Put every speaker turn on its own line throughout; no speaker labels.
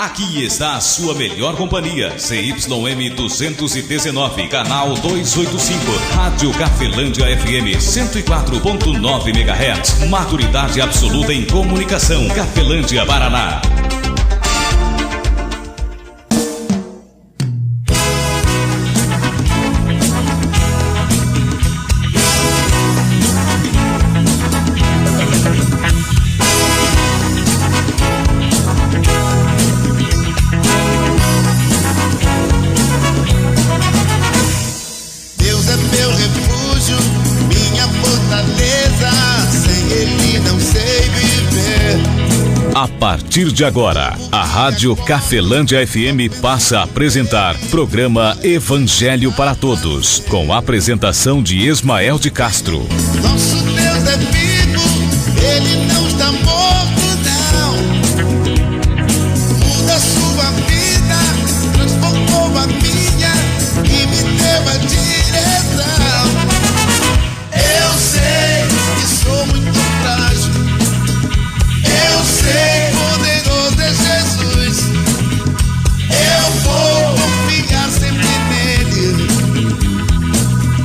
Aqui está a sua melhor companhia, CYM 219, canal 285, Rádio Cafelândia FM 104.9 MHz, maturidade absoluta em comunicação, Cafelândia, Paraná. A partir de agora, a Rádio Cafelândia FM passa a apresentar programa Evangelho para Todos, com a apresentação de Ismael de Castro.
Nosso Deus é vivo, Ele não está morto, não. Muda sua vida, transformou a minha e me deu a direção. Eu sei que sou muito frágil. Eu sei, poderoso é Jesus. Eu vou confiar sempre nele.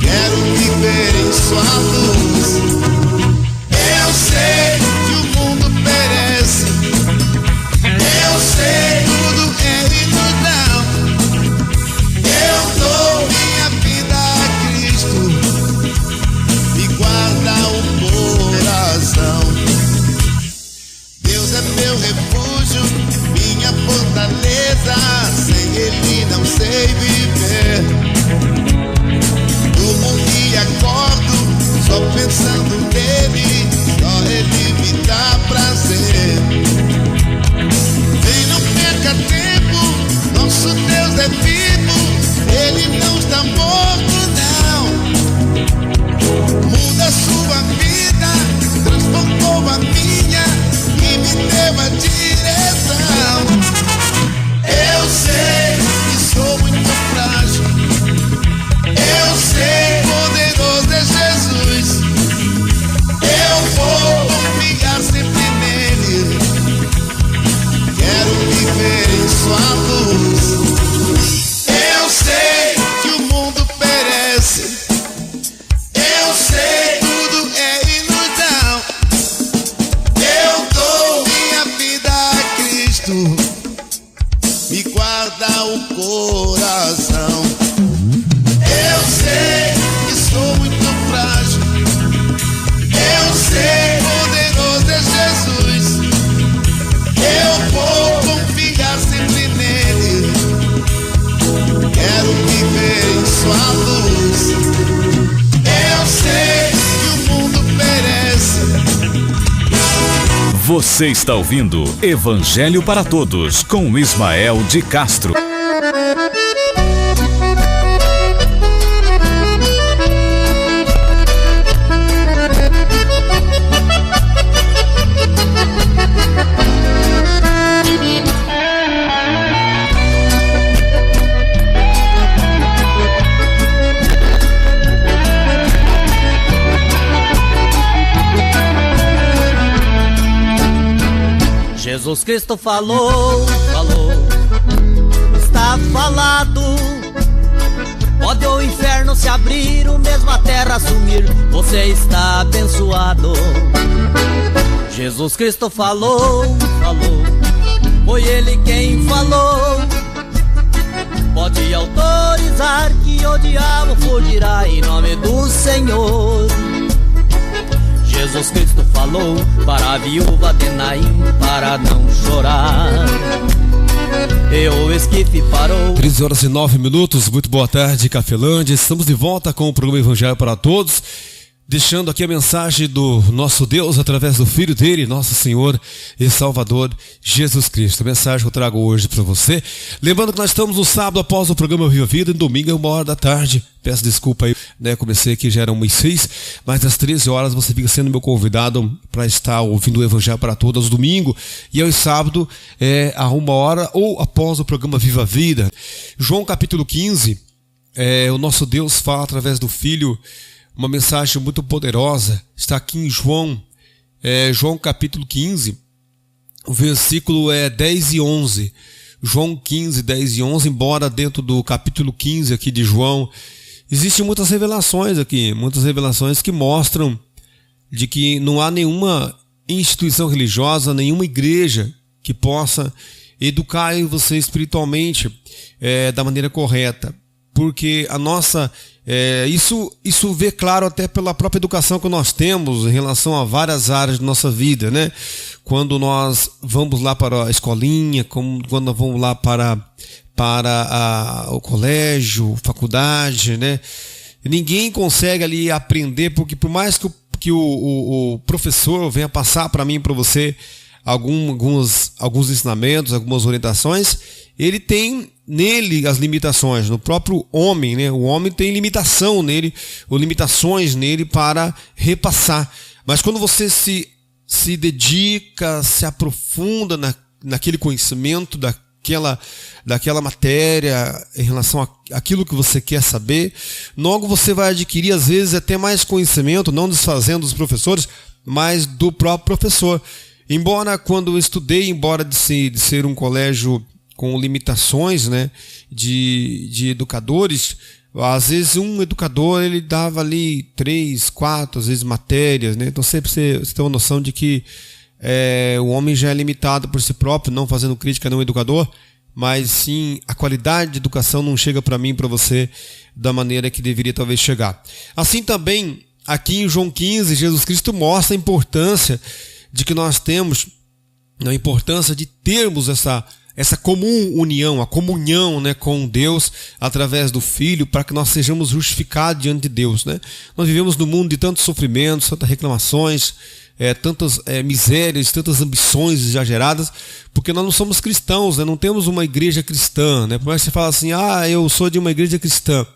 Quero viver em sua luz. Eu sei que o mundo perece. Eu sei, tudo é ilusão. Eu dou minha vida a Cristo e guarda o coração. Deus é meu refúgio, minha fortaleza, sem Ele não sei viver. Durmo e acordo, só pensando nele, só Ele me dá prazer. Vem, não perca tempo, nosso Deus é vivo, Ele não está morto, não. Muda sua vida, transformou a minha e me deu a direção. Eu sei que sou muito frágil. Eu sei, poderoso é Jesus. Eu vou confiar sempre nele. Quero viver em sua luz. Eu sei que o mundo perece. Eu sei, tudo é ilusão. Eu dou minha vida a Cristo, me guarda o coração. Eu sei que sou muito frágil. Eu sei, poderoso é Jesus. Eu vou confiar sempre nele. Quero viver em sua luz. Eu sei que o mundo perece.
Você está ouvindo Evangelho para Todos, com Ismael de Castro.
Jesus Cristo falou, está falado. Pode o inferno se abrir, o mesmo a terra sumir, você está abençoado. Jesus Cristo falou, foi Ele quem falou. Pode autorizar que o diabo fugirá em nome do Senhor. Jesus Cristo falou para a viúva de Naim para não chorar. E o esquife parou.
13 horas e 9 minutos, muito boa tarde, Cafelândia. Estamos de volta com o programa Evangelho para Todos, deixando aqui a mensagem do nosso Deus através do Filho dele, nosso Senhor e Salvador Jesus Cristo. A mensagem que eu trago hoje para você. Lembrando que nós estamos no sábado após o programa Viva a Vida, e domingo é 1h da tarde. Peço desculpa aí, né? Comecei aqui, já eram 6h, mas às 13 horas você fica sendo meu convidado para estar ouvindo o Evangelho para Todos aos domingo. E aos sábado a 1h ou após o programa Viva a Vida. João capítulo 15, o nosso Deus fala através do Filho uma mensagem muito poderosa. Está aqui em João capítulo 15, o versículo 10 e 11. João 15, 10 e 11, embora dentro do capítulo 15 aqui de João, existem muitas revelações aqui, muitas revelações que mostram de que não há nenhuma instituição religiosa, nenhuma igreja que possa educar você espiritualmente da maneira correta. Porque a nossa... isso vê claro até pela própria educação que nós temos em relação a várias áreas de nossa vida, né? Quando nós vamos lá para a escolinha, quando nós vamos lá para o colégio, faculdade, né? Ninguém consegue ali aprender, porque por mais que o professor venha passar para mim e para você alguns ensinamentos, algumas orientações, ele tem nele as limitações, no próprio homem, né? O homem tem limitação nele, ou limitações nele para repassar. Mas quando você se dedica, se aprofunda naquele conhecimento daquela matéria em relação àquilo que você quer saber, logo você vai adquirir às vezes até mais conhecimento, não desfazendo dos professores, mas do próprio professor. Embora quando eu estudei, embora de ser um colégio com limitações, né, de educadores, às vezes um educador ele dava ali 3, 4, às vezes matérias, né? Então sempre você tem uma noção de que o homem já é limitado por si próprio, não fazendo crítica a nenhum educador, mas sim a qualidade de educação não chega para mim e para você da maneira que deveria talvez chegar. Assim também, aqui em João 15, Jesus Cristo mostra a importância de que nós temos, a importância de termos essa comum união, a comunhão, né, com Deus através do Filho, para que nós sejamos justificados diante de Deus, né? Nós vivemos num mundo de tantos sofrimentos, tantas reclamações, tantas misérias, tantas ambições exageradas, porque nós não somos cristãos, né? Não temos uma igreja cristã, né? Por mais que você fale assim, eu sou de uma igreja cristã.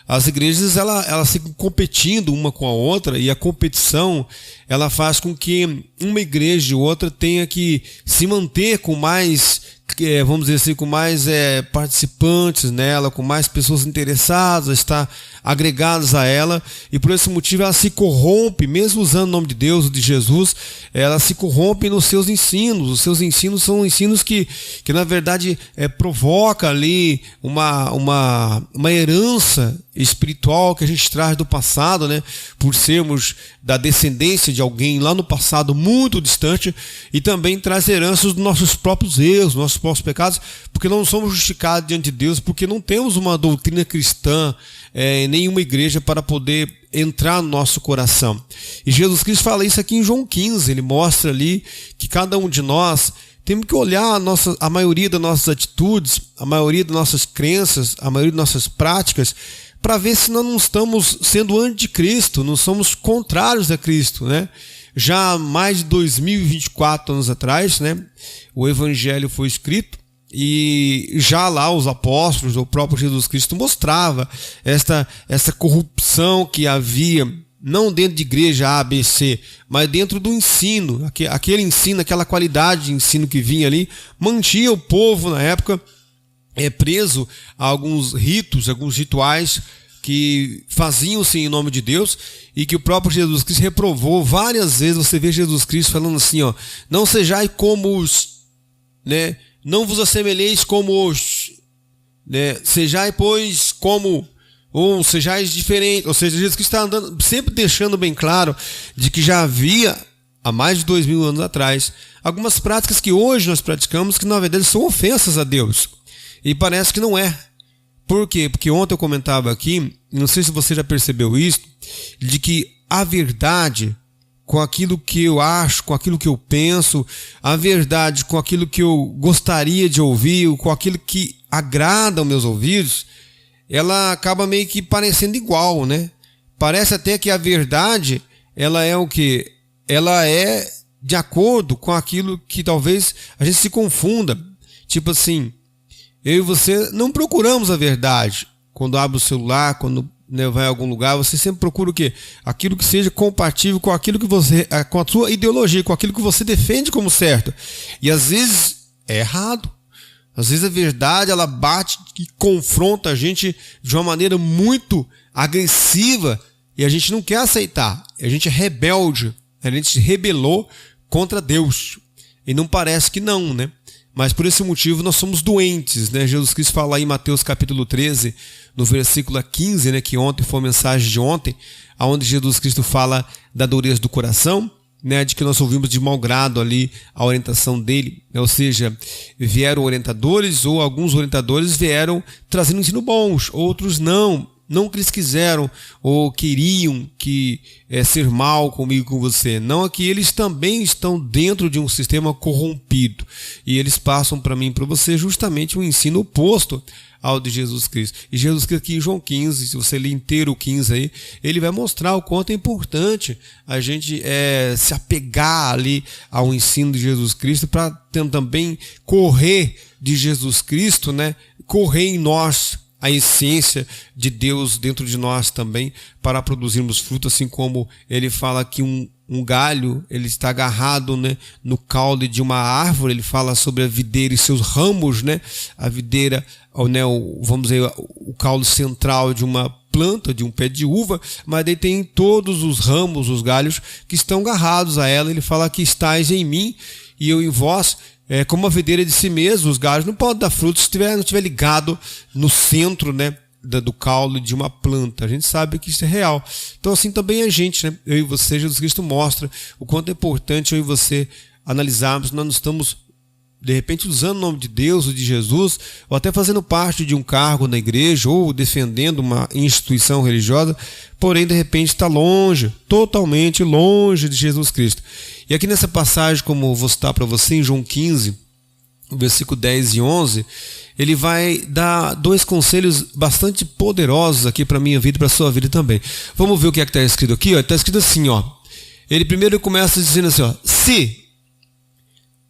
As igrejas elas ficam competindo uma com a outra, e a competição ela faz com que uma igreja e outra tenha que se manter com mais, vamos dizer assim, com mais participantes nela, com mais pessoas interessadas a estar agregadas a ela, e por esse motivo ela se corrompe, mesmo usando o nome de Deus, de Jesus, ela se corrompe nos seus ensinos. Os seus ensinos são ensinos que na verdade provoca ali uma herança espiritual que a gente traz do passado, né? Por sermos da descendência de alguém lá no passado muito distante, e também traz heranças dos nossos próprios erros, nossos próprios pecados, porque não somos justificados diante de Deus, porque não temos uma doutrina cristã, nenhuma igreja para poder entrar no nosso coração. E Jesus Cristo fala isso aqui em João 15, ele mostra ali que cada um de nós temos que olhar a maioria das nossas atitudes, a maioria das nossas crenças, a maioria das nossas práticas, para ver se nós não estamos sendo anticristo, não somos contrários a Cristo, né? Já há mais de 2024 anos atrás, né, o Evangelho foi escrito, e já lá os apóstolos, o próprio Jesus Cristo mostrava essa corrupção que havia, não dentro de igreja A, B, C, mas dentro do ensino, aquele ensino, aquela qualidade de ensino que vinha ali, mantinha o povo na época preso a alguns ritos, alguns rituais que faziam-se em nome de Deus, e que o próprio Jesus Cristo reprovou várias vezes. Você vê Jesus Cristo falando assim, não sejais como os, né? Não vos assemelheis como os, né? Sejai, pois, como, ou sejais diferentes. Ou seja, Jesus Cristo está andando, sempre deixando bem claro de que já havia, há mais de 2000 anos atrás, algumas práticas que hoje nós praticamos que na verdade são ofensas a Deus. E parece que não é. Por quê? Porque ontem eu comentava aqui, não sei se você já percebeu isso, de que a verdade com aquilo que eu acho, com aquilo que eu penso, a verdade com aquilo que eu gostaria de ouvir, com aquilo que agrada aos meus ouvidos, ela acaba meio que parecendo igual, né? Parece até que a verdade, ela é o quê? Ela é de acordo com aquilo que talvez a gente se confunda. Tipo assim, eu e você não procuramos a verdade. Quando abre o celular, quando vai a algum lugar, você sempre procura o quê? Aquilo que seja compatível com aquilo que você, com a sua ideologia, com aquilo que você defende como certo. E às vezes é errado. Às vezes a verdade ela bate e confronta a gente de uma maneira muito agressiva, e a gente não quer aceitar. A gente é rebelde. A gente se rebelou contra Deus. E não parece que não, né? mas por esse motivo nós somos doentes, né? Jesus Cristo fala aí em Mateus capítulo 13, no versículo 15, né? Que ontem foi a mensagem de ontem, onde Jesus Cristo fala da dureza do coração, né? De que nós ouvimos de mau grado ali a orientação dele, ou seja, vieram orientadores, ou alguns orientadores vieram trazendo ensino bons, outros não que eles quiseram ou queriam ser mal comigo, com você. Não, é que eles também estão dentro de um sistema corrompido. E eles passam para mim e para você justamente um ensino oposto ao de Jesus Cristo. E Jesus Cristo aqui em João 15, se você ler inteiro o 15 aí, ele vai mostrar o quanto é importante a gente se apegar ali ao ensino de Jesus Cristo para também correr de Jesus Cristo, né? Correr em nós a essência de Deus dentro de nós também, para produzirmos fruto, assim como ele fala que um galho, ele está agarrado, né, no caule de uma árvore. Ele fala sobre a videira e seus ramos, né? A videira, né, vamos dizer, o caule central de uma planta, de um pé de uva, mas daí tem todos os ramos, os galhos que estão agarrados a ela. Ele fala que estáis em mim e eu em vós. Como a videira de si mesmo, os galhos não podem dar frutos se não estiver ligado no centro, né, do caule de uma planta. A gente sabe que isso é real. Então assim também a gente, né, eu e você, Jesus Cristo mostra o quanto é importante eu e você analisarmos. Nós não estamos, de repente, usando o nome de Deus ou de Jesus, ou até fazendo parte de um cargo na igreja, ou defendendo uma instituição religiosa, porém de repente está longe, totalmente longe de Jesus Cristo. E aqui nessa passagem, como eu vou citar para você, em João 15, versículo 10 e 11, ele vai dar dois conselhos bastante poderosos aqui para a minha vida e para a sua vida também. Vamos ver o que é que está escrito aqui. Está escrito assim, ó. Ele primeiro começa dizendo assim, ó,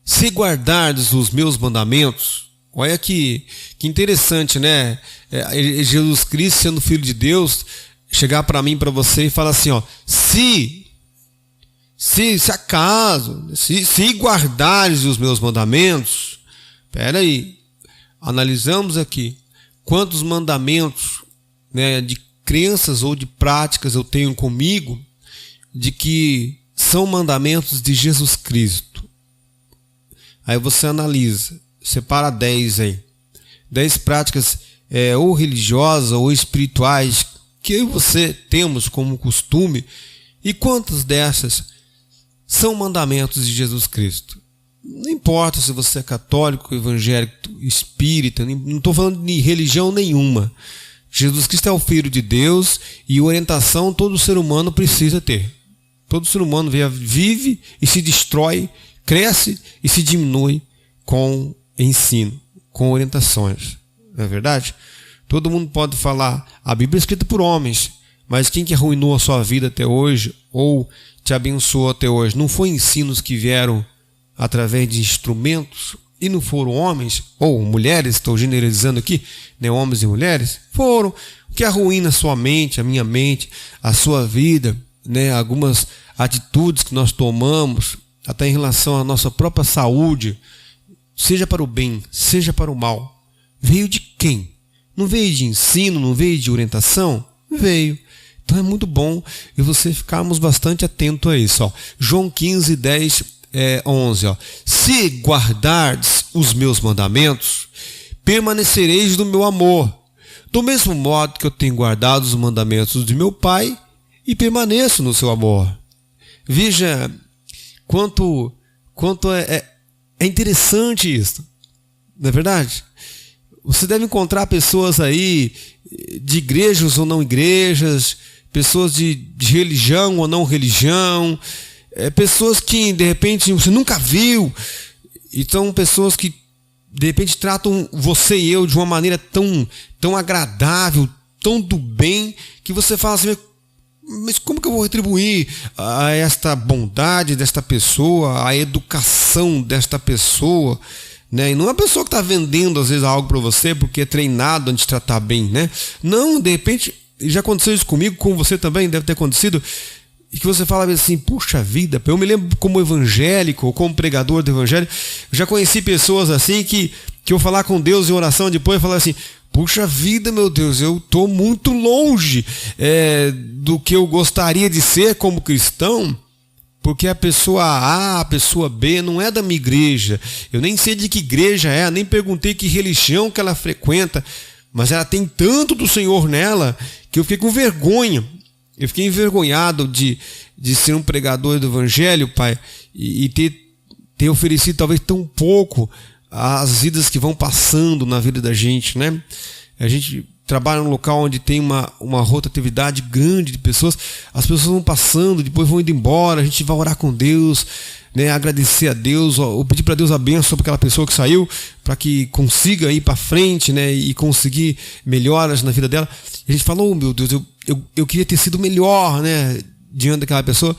se guardardes os meus mandamentos. Olha que interessante, né? Jesus Cristo, sendo Filho de Deus, chegar para mim, para você e falar assim, ó, se acaso, se guardares os meus mandamentos. Espera aí, analisamos aqui quantos mandamentos, né, de crenças ou de práticas eu tenho comigo, de que são mandamentos de Jesus Cristo. Aí você analisa, separa 10 aí, 10 práticas ou religiosas ou espirituais que eu e você temos como costume, e quantas dessas são mandamentos de Jesus Cristo. Não importa se você é católico, evangélico, espírita, não estou falando de religião nenhuma. Jesus Cristo é o Filho de Deus e orientação todo ser humano precisa ter. Todo ser humano vive e se destrói, cresce e se diminui com ensino, com orientações. Não é verdade? Todo mundo pode falar, a Bíblia é escrita por homens, mas quem que arruinou a sua vida até hoje ou te abençoou até hoje não foi ensinos que vieram através de instrumentos e não foram homens ou mulheres, estou generalizando aqui, né, homens e mulheres, foram. O que arruína a sua mente, a minha mente, a sua vida, né, algumas atitudes que nós tomamos, até em relação à nossa própria saúde, seja para o bem, seja para o mal, veio de quem? Não veio de ensino, não veio de orientação? Veio. Então é muito bom e você ficarmos bastante atento a isso. Ó. João 15, 10, 11. Ó. Se guardardes os meus mandamentos, permanecereis no meu amor. Do mesmo modo que eu tenho guardado os mandamentos de meu Pai e permaneço no seu amor. Veja quanto é interessante isso. Não é verdade? Você deve encontrar pessoas aí de igrejas ou não igrejas, pessoas de religião ou não religião, pessoas que de repente você nunca viu, e são pessoas que de repente tratam você e eu de uma maneira tão agradável, tão do bem, que você fala assim, mas como que eu vou retribuir a esta bondade desta pessoa, a educação desta pessoa, né? E não é uma pessoa que está vendendo às vezes algo para você porque é treinado a te tratar bem, né? Não, de repente, já aconteceu isso comigo, com você também deve ter acontecido, e que você fala assim, puxa vida, eu me lembro como evangélico, ou como pregador do evangelho, eu já conheci pessoas assim que eu falar com Deus em oração depois e falar assim, puxa vida, meu Deus, eu estou muito longe do que eu gostaria de ser como cristão, porque a pessoa A, a pessoa B não é da minha igreja. Eu nem sei de que igreja é, nem perguntei que religião que ela frequenta, mas ela tem tanto do Senhor nela que eu fiquei com vergonha. Eu fiquei envergonhado de ser um pregador do Evangelho, Pai, e ter oferecido talvez tão pouco às vidas que vão passando na vida da gente, né? A gente trabalha num local onde tem uma rotatividade grande de pessoas, as pessoas vão passando, depois vão indo embora, a gente vai orar com Deus, né, agradecer a Deus, ou pedir para Deus a bênção para aquela pessoa que saiu, para que consiga ir para frente, né, e conseguir melhoras na vida dela. E a gente fala, oh meu Deus, eu queria ter sido melhor, né, diante daquela pessoa.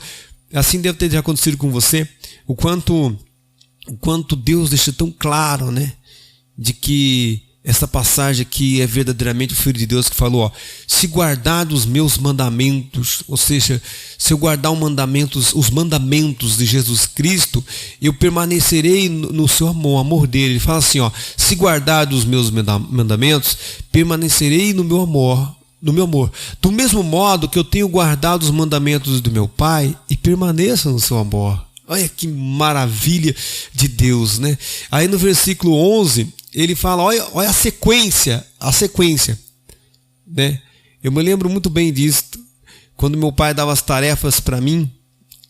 Assim deve ter acontecido com você, o quanto Deus deixa tão claro, né, de que essa passagem aqui é verdadeiramente o Filho de Deus que falou, ó, se guardar os meus mandamentos, ou seja, se eu guardar os mandamentos de Jesus Cristo, eu permanecerei no seu amor dele. Ele fala assim, ó, se guardar os meus mandamentos, permanecerei no meu amor. Do mesmo modo que eu tenho guardado os mandamentos do meu Pai e permaneça no seu amor. Olha que maravilha de Deus, né? Aí no versículo 11, ele fala, olha a sequência, né? Eu me lembro muito bem disso, quando meu pai dava as tarefas para mim,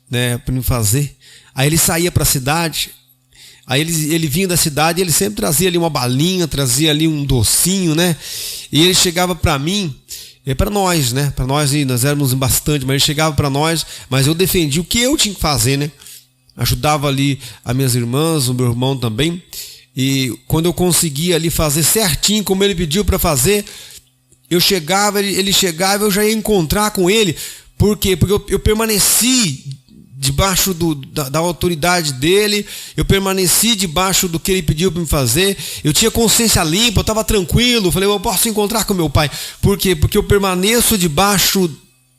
né, para me fazer. Aí ele saía para a cidade, aí ele vinha da cidade, ele sempre trazia ali uma balinha, trazia ali um docinho, né? E ele chegava para mim, para nós, né? Para nós, nós éramos bastante, mas ele chegava para nós, mas eu defendia o que eu tinha que fazer, né? Ajudava ali as minhas irmãs, o meu irmão também. E quando eu conseguia ali fazer certinho como ele pediu para fazer, eu chegava, ele chegava, eu já ia encontrar com ele. Por quê? Porque eu permaneci debaixo da autoridade dele, eu permaneci debaixo do que ele pediu para me fazer, eu tinha consciência limpa, eu estava tranquilo, falei, eu posso encontrar com meu pai. Por quê? Porque eu permaneço debaixo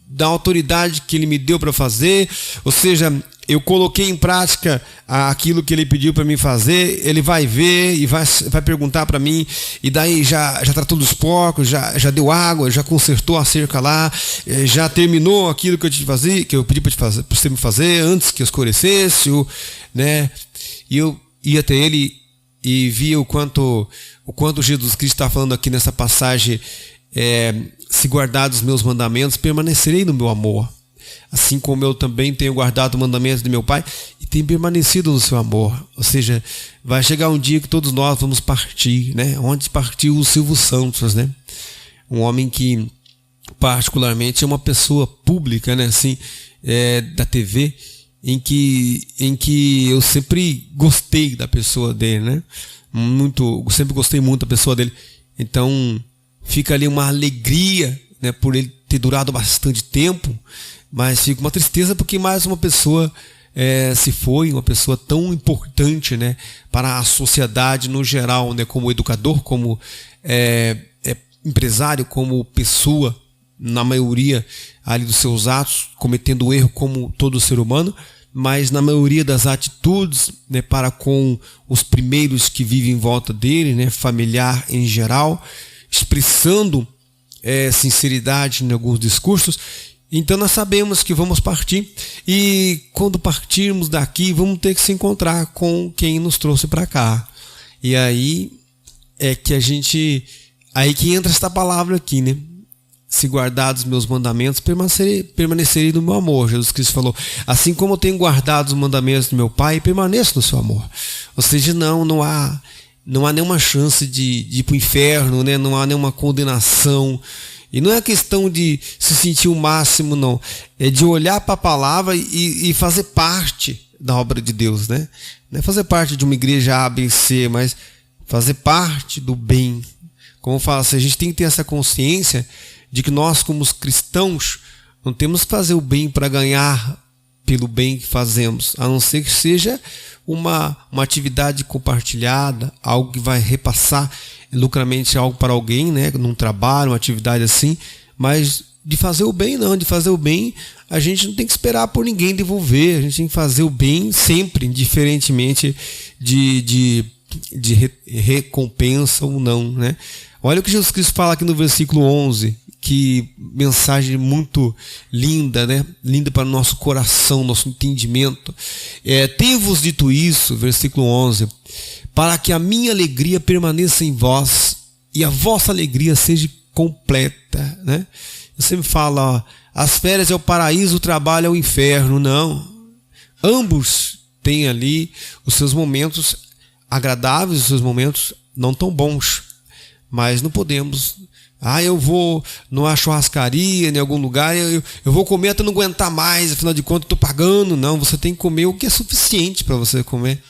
da autoridade que ele me deu para fazer, ou seja, eu coloquei em prática aquilo que ele pediu para mim fazer, ele vai ver e vai perguntar para mim, e daí já tratou dos porcos, já deu água, já consertou a cerca lá, já terminou aquilo que eu pedi para você me fazer antes que escurecesse, né? E eu ia até ele e via o quanto Jesus Cristo está falando aqui nessa passagem, se guardar os meus mandamentos, permanecerei no meu amor. Assim como eu também tenho guardado o mandamento de meu Pai e tenho permanecido no seu amor. Ou seja, vai chegar um dia que todos nós vamos partir, né? Onde partiu o Silvio Santos, né? Um homem que particularmente é uma pessoa pública, né? Assim, da TV, em que eu sempre gostei da pessoa dele, né? Sempre gostei muito da pessoa dele. Então fica ali uma alegria, né? Por ele ter durado bastante tempo. Mas fica uma tristeza porque mais uma pessoa se foi, uma pessoa tão importante, né, para a sociedade no geral, né, como educador, como empresário, como pessoa, na maioria ali dos seus atos, cometendo erro como todo ser humano, mas na maioria das atitudes, né, para com os primeiros que vivem em volta dele, né, familiar em geral, expressando sinceridade em alguns discursos. Então nós sabemos que vamos partir, e quando partirmos daqui vamos ter que se encontrar com quem nos trouxe para cá. E aí é que aí que entra esta palavra aqui, né? Se guardar os meus mandamentos, permanecerei no meu amor. Jesus Cristo falou, assim como eu tenho guardado os mandamentos do meu Pai, permaneço no seu amor. Ou seja, não há nenhuma chance de ir para o inferno, né? Não há nenhuma condenação. E não é questão de se sentir o máximo, não. É de olhar para a palavra e fazer parte da obra de Deus, né? Não é fazer parte de uma igreja A, B, C, mas fazer parte do bem. Como eu falo, a gente tem que ter essa consciência de que nós, como os cristãos, não temos que fazer o bem para ganhar pelo bem que fazemos, a não ser que seja uma atividade compartilhada, algo que vai repassar lucramente algo para alguém, né, num trabalho, uma atividade assim, mas de fazer o bem não, de fazer o bem a gente não tem que esperar por ninguém devolver, a gente tem que fazer o bem sempre, indiferentemente de recompensa ou não, né? Olha o que Jesus Cristo fala aqui no versículo 11, Que mensagem muito linda, né? Linda para o nosso coração, nosso entendimento. Tenho-vos dito isso, versículo 11, para que a minha alegria permaneça em vós e a vossa alegria seja completa, né? Você me fala, ó, as férias é o paraíso, o trabalho é o inferno. Não. Ambos têm ali os seus momentos agradáveis, os seus momentos não tão bons. Mas não podemos... eu vou numa churrascaria, em algum lugar, eu vou comer até não aguentar mais, afinal de contas eu estou pagando. Não, você tem que comer o que é suficiente para você comer.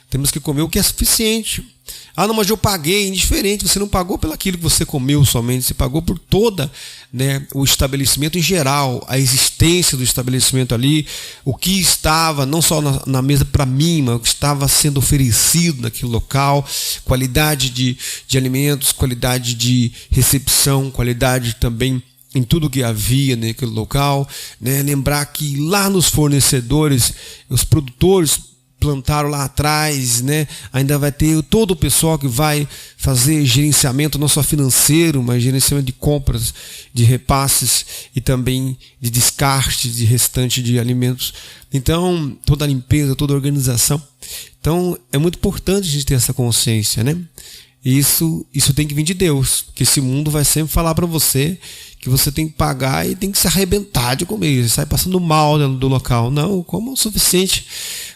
Temos que comer o que é suficiente. Não, mas eu paguei, indiferente, você não pagou pelo aquilo que você comeu somente, você pagou por toda, né, o estabelecimento em geral, a existência do estabelecimento ali, o que estava não só na mesa para mim, mas o que estava sendo oferecido naquele local, qualidade de alimentos, qualidade de recepção, qualidade também em tudo que havia naquele local, né? Lembrar que lá nos fornecedores, os produtores plantaram lá atrás, né? Ainda vai ter todo o pessoal que vai fazer gerenciamento não só financeiro, mas gerenciamento de compras, de repasses e também de descarte de restante de alimentos. Então, toda a limpeza, toda a organização. Então, é muito importante a gente ter essa consciência, né? Isso tem que vir de Deus, porque esse mundo vai sempre falar para você que você tem que pagar e tem que se arrebentar de comer, sai passando mal do local. Não, como o suficiente,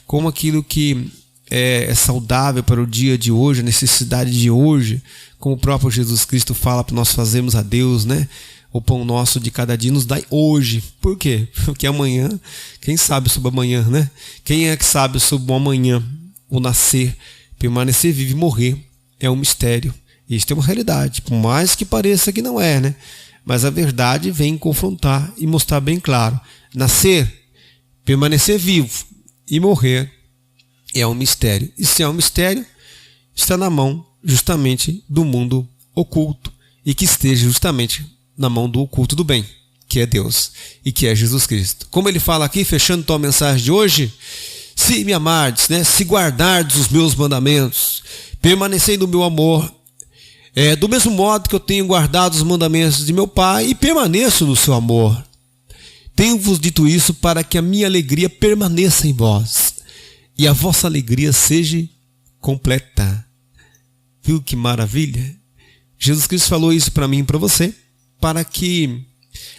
como aquilo que é saudável para o dia de hoje, a necessidade de hoje, como o próprio Jesus Cristo fala para nós fazermos a Deus, né? O pão nosso de cada dia nos dai hoje. Por quê? Porque amanhã, quem sabe sobre amanhã, né? Quem é que sabe sobre o amanhã? O nascer, permanecer, viver e morrer é um mistério. Isso é uma realidade, por mais que pareça que não é, né? Mas a verdade vem confrontar e mostrar bem claro. Nascer, permanecer vivo e morrer é um mistério. E se é um mistério, está na mão justamente do mundo oculto e que esteja justamente na mão do oculto do bem, que é Deus e que é Jesus Cristo. Como ele fala aqui, fechando tua mensagem de hoje, se me amardes, né? Se guardardes os meus mandamentos, permanecei no meu amor, do mesmo modo que eu tenho guardado os mandamentos de meu Pai e permaneço no seu amor. Tenho-vos dito isso para que a minha alegria permaneça em vós e a vossa alegria seja completa. Viu que maravilha? Jesus Cristo falou isso para mim e para você, para que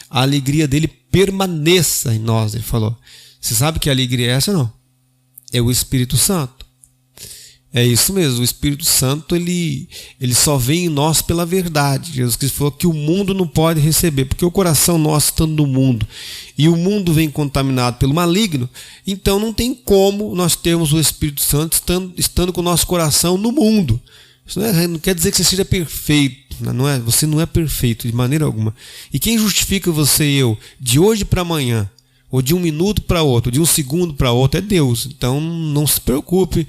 a alegria dele permaneça em nós. Ele falou. Você sabe que alegria é essa, não? É o Espírito Santo. É isso mesmo, o Espírito Santo ele só vem em nós pela verdade. Jesus Cristo falou que o mundo não pode receber, porque o coração nosso estando no mundo e o mundo vem contaminado pelo maligno, então não tem como nós termos o Espírito Santo estando com o nosso coração no mundo. Isso não quer dizer que você seja perfeito, não é? Você não é perfeito de maneira alguma. E quem justifica você e eu de hoje para amanhã, ou de um minuto para outro, de um segundo para outro, é Deus. Então não se preocupe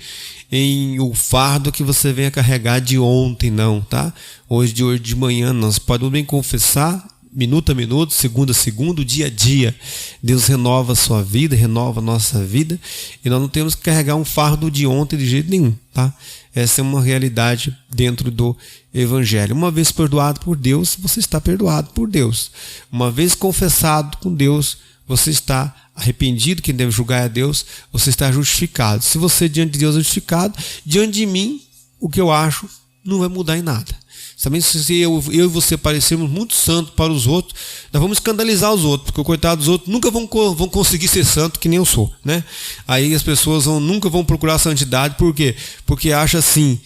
em o fardo que você venha carregar de ontem, não, tá? Hoje de manhã, nós podemos bem confessar, minuto a minuto, segundo a segundo, dia a dia. Deus renova a sua vida, renova a nossa vida, e nós não temos que carregar um fardo de ontem de jeito nenhum, tá? Essa é uma realidade dentro do Evangelho. Uma vez perdoado por Deus, você está perdoado por Deus. Uma vez confessado com Deus, você está arrependido, quem deve julgar é Deus, você está justificado. Se você diante de Deus é justificado, diante de mim, o que eu acho não vai mudar em nada. Também se eu e você parecermos muito santos para os outros, nós vamos escandalizar os outros, porque o coitado dos outros nunca vão conseguir ser santo que nem eu sou, né? Aí as pessoas nunca vão procurar santidade, por quê? Porque acha assim.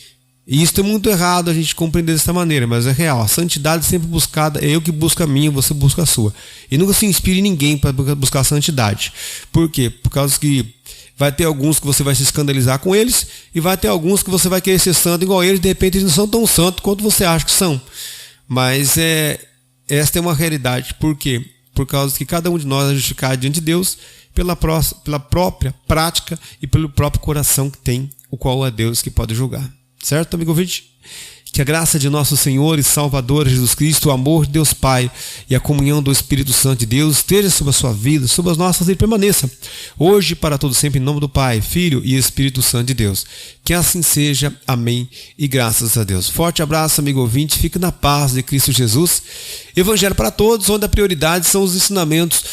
E isso é muito errado a gente compreender dessa maneira, mas é real. A santidade sempre buscada, é eu que busco a minha, você busca a sua. E nunca se inspire em ninguém para buscar a santidade. Por quê? Por causa que vai ter alguns que você vai se escandalizar com eles, e vai ter alguns que você vai querer ser santo igual a eles, de repente eles não são tão santos quanto você acha que são. Mas esta é uma realidade. Por quê? Por causa que cada um de nós é justificado diante de Deus pela própria prática e pelo próprio coração que tem, o qual é Deus que pode julgar. Certo, amigo ouvinte? Que a graça de nosso Senhor e Salvador Jesus Cristo, o amor de Deus Pai e a comunhão do Espírito Santo de Deus esteja sobre a sua vida, sobre as nossas e permaneça hoje para todo sempre em nome do Pai, Filho e Espírito Santo de Deus. Que assim seja. Amém e graças a Deus. Forte abraço, amigo ouvinte. Fique na paz de Cristo Jesus. Evangelho para todos, onde a prioridade são os ensinamentos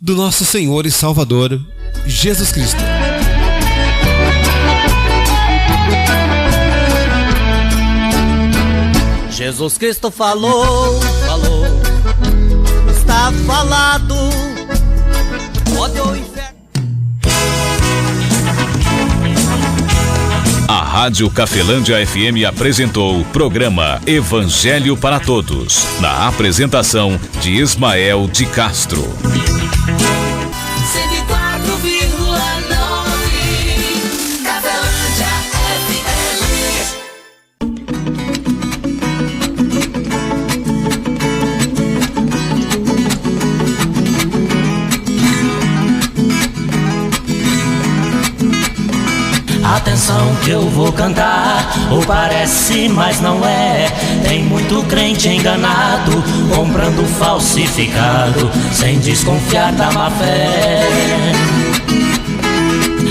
do nosso Senhor e Salvador Jesus Cristo.
Jesus Cristo falou, está falado, pode o inferno.
A Rádio Cafelândia FM apresentou o programa Evangelho para Todos, na apresentação de Ismael de Castro.
104,9 Cafelândia FM.
Atenção que eu vou cantar, ou parece, mas não é. Tem muito crente enganado, comprando falsificado, sem desconfiar da má fé.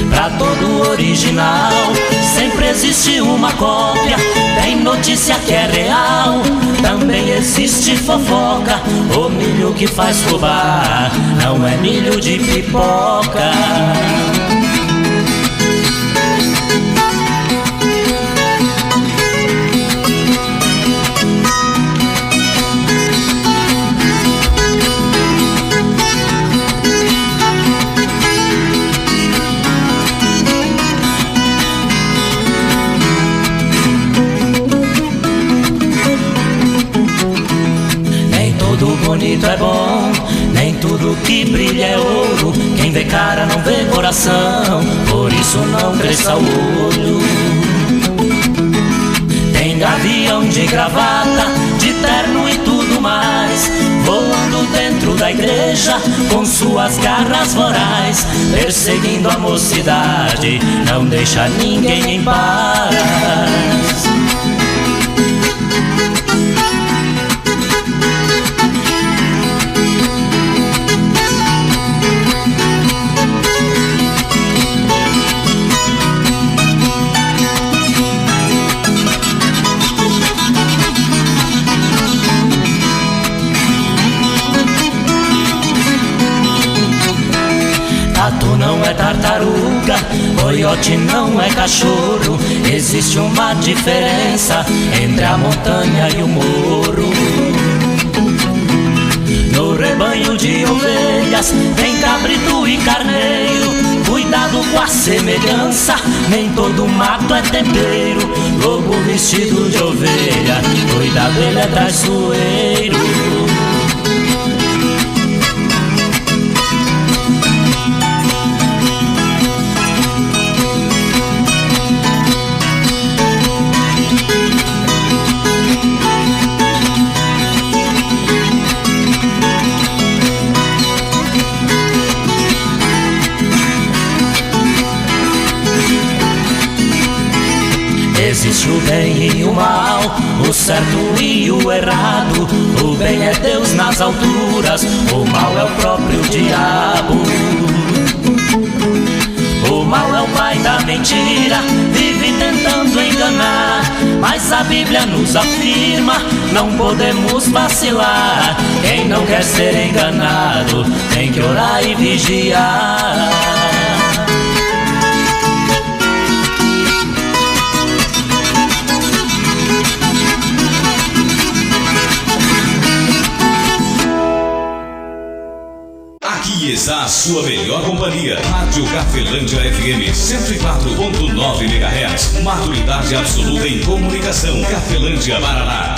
Pra todo original, sempre existe uma cópia. Tem notícia que é real, também existe fofoca. O milho que faz fubá não é milho de pipoca. Bonito é bom, nem tudo que brilha é ouro. Quem vê cara não vê coração, por isso não cresça o olho. Tem gavião de gravata, de terno e tudo mais, voando dentro da igreja com suas garras vorais, perseguindo a mocidade, não deixa ninguém em paz. Tatu não é tartaruga, coiote não é cachorro. Existe uma diferença entre a montanha e o morro. No rebanho de ovelhas tem cabrito e carneiro. Cuidado com a semelhança, nem todo mato é tempero. Lobo vestido de ovelha, cuidado, ele é traiçoeiro. Existe o bem e o mal, o certo e o errado. O bem é Deus nas alturas, o mal é o próprio diabo. O mal é o pai da mentira, vive tentando enganar. Mas a Bíblia nos afirma, não podemos vacilar. Quem não quer ser enganado, tem que orar e vigiar.
Aqui está a sua melhor companhia. Rádio Cafelândia FM 104.9 MHz. Maturidade absoluta em comunicação. Cafelândia, Paraná.